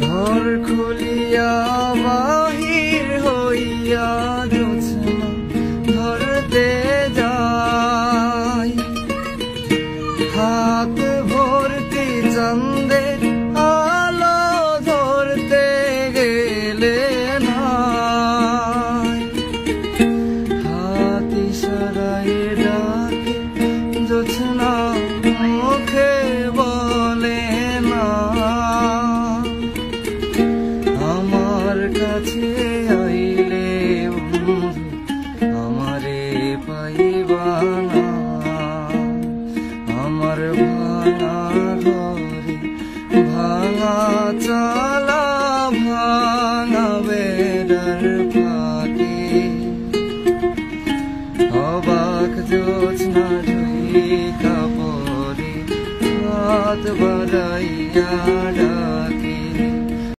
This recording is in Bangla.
ঘর খুলিয়া বাহির হইয়া জোছনা ধরতে যাই, হাত ভর্তি চাঁদের আলো ধরতে গেলে নাই, হাত ইশারায় ডাকে জোছনা মুখে বলে না, আমার কাছে আইলে বন্ধু আমারে পাইবা না, আমার ভাঙা ঘরে ভাঙা চালা ভাঙা বেড়ার ফাঁকে, অবাক জোছনা ঢুইকা পড়ে হাত বাড়াইয়া